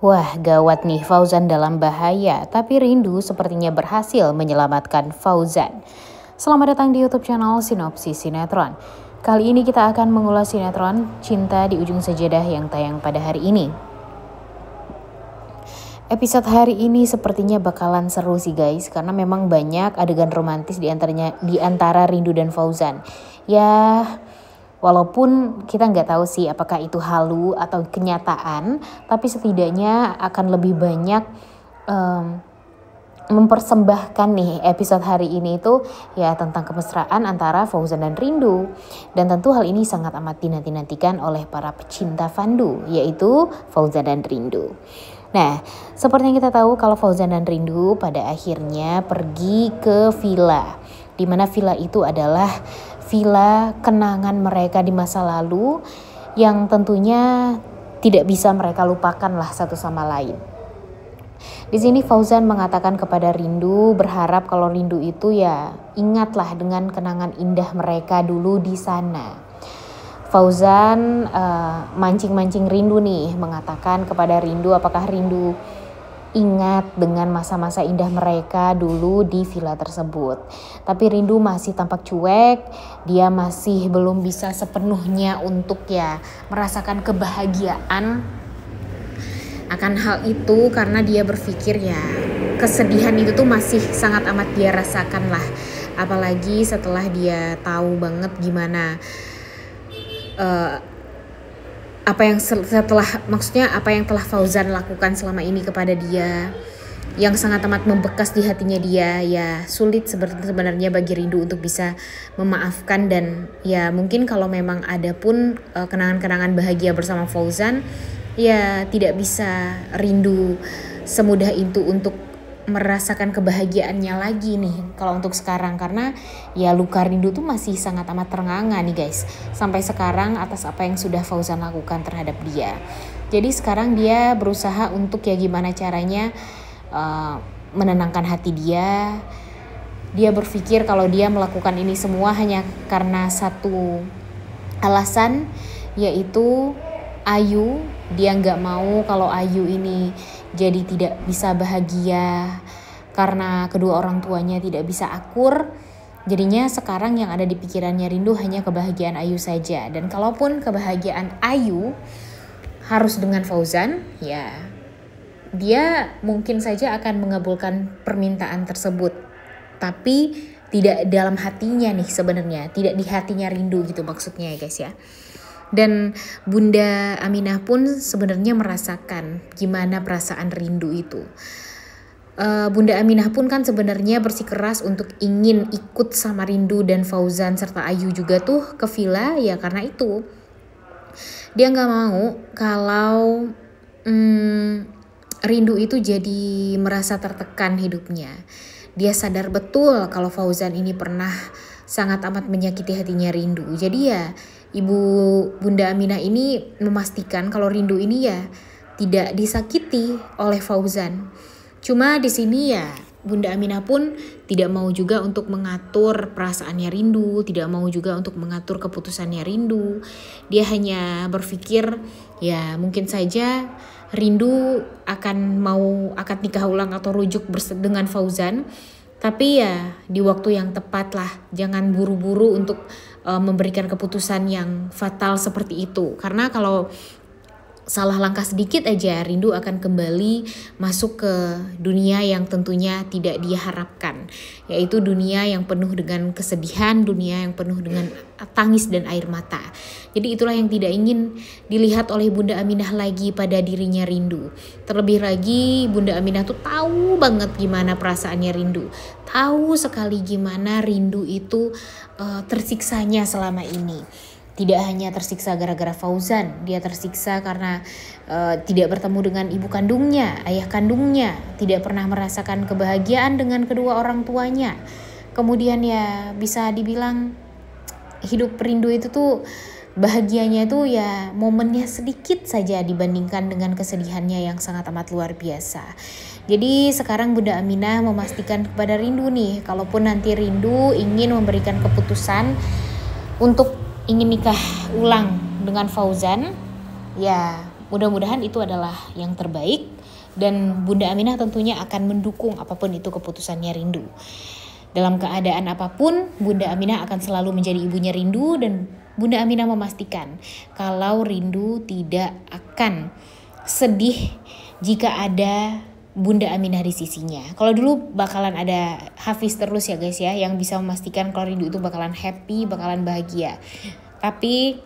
Wah, gawat nih, Fauzan dalam bahaya, tapi Rindu sepertinya berhasil menyelamatkan Fauzan. Selamat datang di YouTube channel Sinopsis Sinetron. Kali ini kita akan mengulas sinetron Cinta di Ujung Sejadah yang tayang pada hari ini. Episode hari ini sepertinya bakalan seru sih guys, karena memang banyak adegan romantis di antara Rindu dan Fauzan. Ya, walaupun kita nggak tahu sih apakah itu halu atau kenyataan, tapi setidaknya akan lebih banyak mempersembahkan nih episode hari ini itu ya tentang kemesraan antara Fauzan dan Rindu. Dan tentu hal ini sangat amat dinanti-nantikan oleh para pecinta Fandu, yaitu Fauzan dan Rindu. Nah, seperti yang kita tahu kalau Fauzan dan Rindu pada akhirnya pergi ke villa, di mana villa itu adalah villa kenangan mereka di masa lalu yang tentunya tidak bisa mereka lupakan lah satu sama lain. Di sini Fauzan mengatakan kepada Rindu, berharap kalau Rindu itu ya ingatlah dengan kenangan indah mereka dulu di sana. Fauzan mancing-mancing Rindu nih, mengatakan kepada Rindu apakah Rindu ingat dengan masa-masa indah mereka dulu di villa tersebut. Tapi Rindu masih tampak cuek, dia masih belum bisa sepenuhnya untuk ya merasakan kebahagiaan akan hal itu, karena dia berpikir ya kesedihan itu tuh masih sangat amat dia rasakan lah. Apalagi setelah dia tahu banget gimana apa yang telah Fauzan lakukan selama ini kepada dia, yang sangat amat membekas di hatinya dia. Ya sulit sebenarnya bagi Rindu untuk bisa memaafkan, dan ya mungkin kalau memang ada pun kenangan-kenangan bahagia bersama Fauzan, ya tidak bisa Rindu semudah itu untuk merasakan kebahagiaannya lagi nih kalau untuk sekarang, karena ya luka Rindu tuh masih sangat amat ternganga nih guys sampai sekarang atas apa yang sudah Fauzan lakukan terhadap dia. Jadi sekarang dia berusaha untuk ya gimana caranya menenangkan hati dia. Dia berpikir kalau dia melakukan ini semua hanya karena satu alasan, yaitu Ayu. Dia nggak mau kalau Ayu ini jadi tidak bisa bahagia karena kedua orang tuanya tidak bisa akur. Jadinya sekarang yang ada di pikirannya Rindu hanya kebahagiaan Ayu saja. Dan kalaupun kebahagiaan Ayu harus dengan Fauzan, ya dia mungkin saja akan mengabulkan permintaan tersebut. Tapi tidak dalam hatinya nih sebenarnya, tidak di hatinya Rindu gitu maksudnya ya guys ya. Dan Bunda Aminah pun sebenarnya merasakan gimana perasaan Rindu itu. Bunda Aminah pun kan sebenarnya bersikeras untuk ingin ikut sama Rindu dan Fauzan serta Ayu juga tuh ke villa, ya karena itu dia nggak mau kalau Rindu itu jadi merasa tertekan hidupnya. Dia sadar betul kalau Fauzan ini pernah sangat amat menyakiti hatinya Rindu. Jadi ya Bunda Aminah ini memastikan kalau Rindu ini ya tidak disakiti oleh Fauzan. Cuma di sini ya Bunda Aminah pun tidak mau juga untuk mengatur perasaannya Rindu, tidak mau juga untuk mengatur keputusannya Rindu. Dia hanya berpikir ya mungkin saja Rindu akan mau akad nikah ulang atau rujuk dengan Fauzan. Tapi ya di waktu yang tepat lah, jangan buru-buru untuk memberikan keputusan yang fatal seperti itu. Karena kalau salah langkah sedikit aja Rindu akan kembali masuk ke dunia yang tentunya tidak dia harapkan, yaitu dunia yang penuh dengan kesedihan, dunia yang penuh dengan tangis dan air mata. Jadi itulah yang tidak ingin dilihat oleh Bunda Aminah lagi pada dirinya Rindu. Terlebih lagi Bunda Aminah tuh tahu banget gimana perasaannya Rindu, tahu sekali gimana Rindu itu tersiksanya selama ini. Tidak hanya tersiksa gara-gara Fauzan, dia tersiksa karena tidak bertemu dengan ibu kandungnya, ayah kandungnya, tidak pernah merasakan kebahagiaan dengan kedua orang tuanya. Kemudian ya bisa dibilang hidup Rindu itu tuh bahagianya itu ya momennya sedikit saja dibandingkan dengan kesedihannya yang sangat amat luar biasa. Jadi sekarang Bunda Aminah memastikan kepada Rindu nih, kalaupun nanti Rindu ingin memberikan keputusan untuk ingin nikah ulang dengan Fauzan, ya mudah-mudahan itu adalah yang terbaik, dan Bunda Aminah tentunya akan mendukung apapun itu keputusannya Rindu. Dalam keadaan apapun, Bunda Aminah akan selalu menjadi ibunya Rindu, dan Bunda Aminah memastikan kalau Rindu tidak akan sedih jika ada Bunda Aminah di sisinya. Kalau dulu bakalan ada Hafiz terus ya guys ya, yang bisa memastikan kalau Rindu itu bakalan happy, bakalan bahagia. Tapi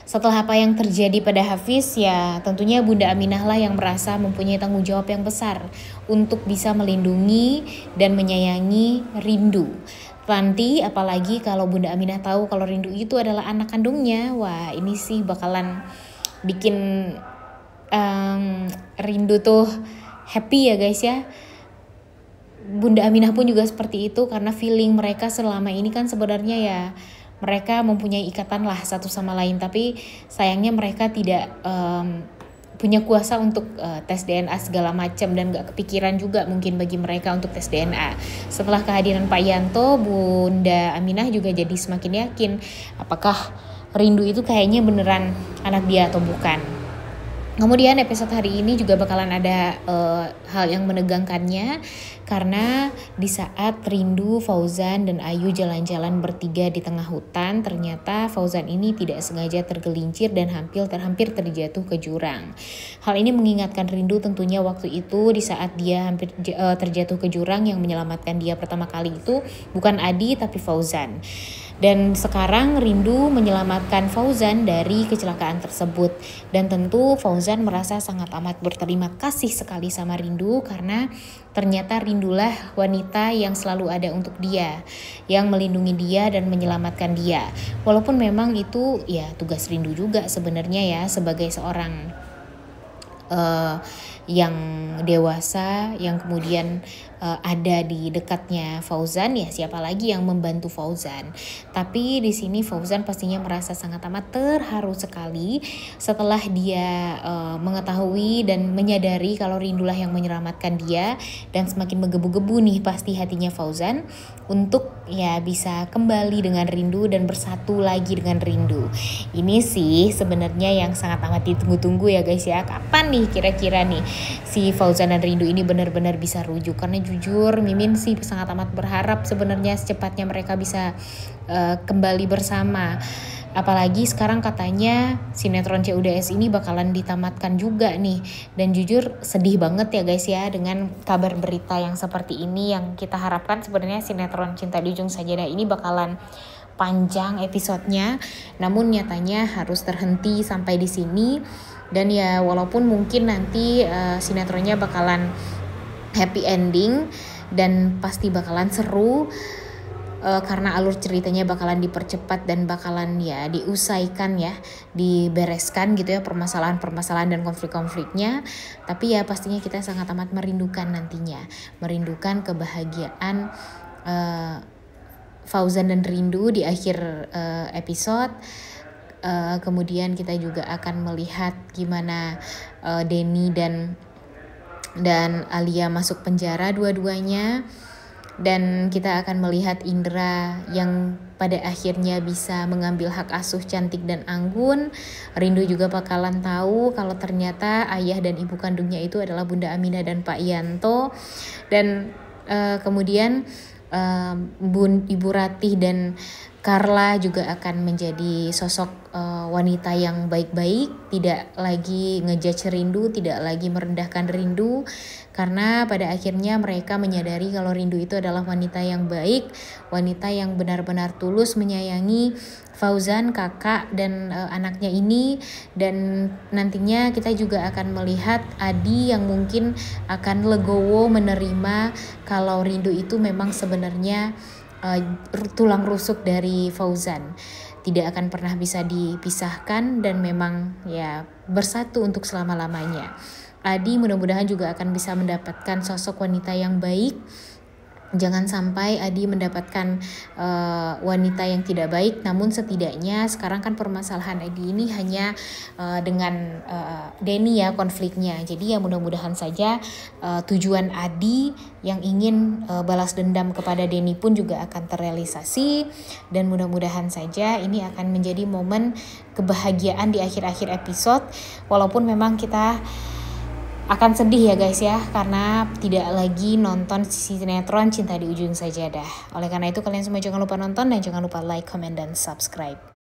setelah apa yang terjadi pada Hafiz, ya tentunya Bunda Aminah lah yang merasa mempunyai tanggung jawab yang besar untuk bisa melindungi dan menyayangi Rindu. Nanti apalagi kalau Bunda Aminah tahu kalau Rindu itu adalah anak kandungnya, wah ini sih bakalan bikin Rindu tuh happy ya guys ya. Bunda Aminah pun juga seperti itu, karena feeling mereka selama ini kan sebenarnya ya mereka mempunyai ikatan lah satu sama lain, tapi sayangnya mereka tidak punya kuasa untuk tes DNA segala macam, dan gak kepikiran juga mungkin bagi mereka untuk tes DNA. Setelah kehadiran Pak Yanto, Bunda Aminah juga jadi semakin yakin apakah Rindu itu kayaknya beneran anak dia atau bukan. Kemudian episode hari ini juga bakalan ada hal yang menegangkannya, karena di saat Rindu, Fauzan, dan Ayu jalan-jalan bertiga di tengah hutan, ternyata Fauzan ini tidak sengaja tergelincir dan hampir terjatuh ke jurang. Hal ini mengingatkan Rindu tentunya waktu itu di saat dia hampir terjatuh ke jurang, yang menyelamatkan dia pertama kali itu bukan Adi tapi Fauzan. Dan sekarang Rindu menyelamatkan Fauzan dari kecelakaan tersebut. Dan tentu Fauzan merasa sangat amat berterima kasih sekali sama Rindu, karena ternyata Rindulah wanita yang selalu ada untuk dia, yang melindungi dia dan menyelamatkan dia. Walaupun memang itu ya tugas Rindu juga sebenarnya ya, sebagai seorang yang dewasa, yang kemudian ada di dekatnya Fauzan, ya siapa lagi yang membantu Fauzan. Tapi di sini Fauzan pastinya merasa sangat amat terharu sekali setelah dia mengetahui dan menyadari kalau Rindulah yang menyelamatkan dia, dan semakin menggebu-gebu nih pasti hatinya Fauzan untuk ya bisa kembali dengan Rindu dan bersatu lagi dengan Rindu. Ini sih sebenarnya yang sangat amat ditunggu-tunggu ya guys ya, kapan nih kira-kira nih si Fauzan dan Rindu ini benar-benar bisa rujuk. Karena jujur Mimin sih sangat amat berharap sebenarnya secepatnya mereka bisa kembali bersama. Apalagi sekarang katanya sinetron CUDS ini bakalan ditamatkan juga nih. Dan jujur sedih banget ya guys ya dengan kabar berita yang seperti ini, yang kita harapkan sebenarnya sinetron Cinta di Ujung Sajadah ini bakalan panjang episodenya, namun nyatanya harus terhenti sampai di sini. Dan ya walaupun mungkin nanti sinetronnya bakalan happy ending dan pasti bakalan seru, karena alur ceritanya bakalan dipercepat dan bakalan ya diusaikan ya, dibereskan gitu ya permasalahan-permasalahan dan konflik-konfliknya. Tapi ya pastinya kita sangat amat merindukan nantinya, merindukan kebahagiaan Fauzan dan Rindu di akhir episode. Kemudian kita juga akan melihat gimana Denny dan Alia masuk penjara dua-duanya. Dan kita akan melihat Indra yang pada akhirnya bisa mengambil hak asuh Cantik dan Anggun. Rindu juga bakalan tahu kalau ternyata ayah dan ibu kandungnya itu adalah Bunda Aminah dan Pak Yanto. Dan kemudian Ibu Ratih dan Carla juga akan menjadi sosok wanita yang baik-baik, tidak lagi ngejudge Rindu, tidak lagi merendahkan Rindu, karena pada akhirnya mereka menyadari kalau Rindu itu adalah wanita yang baik, wanita yang benar-benar tulus menyayangi Fauzan, kakak dan anaknya ini. Dan nantinya kita juga akan melihat Adi yang mungkin akan legowo menerima kalau Rindu itu memang sebenarnya tulang rusuk dari Fauzan, tidak akan pernah bisa dipisahkan dan memang ya bersatu untuk selama-lamanya. Adi mudah-mudahan juga akan bisa mendapatkan sosok wanita yang baik, Jangan sampai Adi mendapatkan wanita yang tidak baik, namun setidaknya sekarang kan permasalahan Adi ini hanya dengan Denny ya konfliknya. Jadi ya mudah-mudahan saja tujuan Adi yang ingin balas dendam kepada Denny pun juga akan terrealisasi, dan mudah-mudahan saja ini akan menjadi momen kebahagiaan di akhir-akhir episode, walaupun memang kita akan sedih ya guys ya, karena tidak lagi nonton sinetron Cinta di Ujung Sajadah. Oleh karena itu kalian semua jangan lupa nonton dan jangan lupa like, comment, dan subscribe.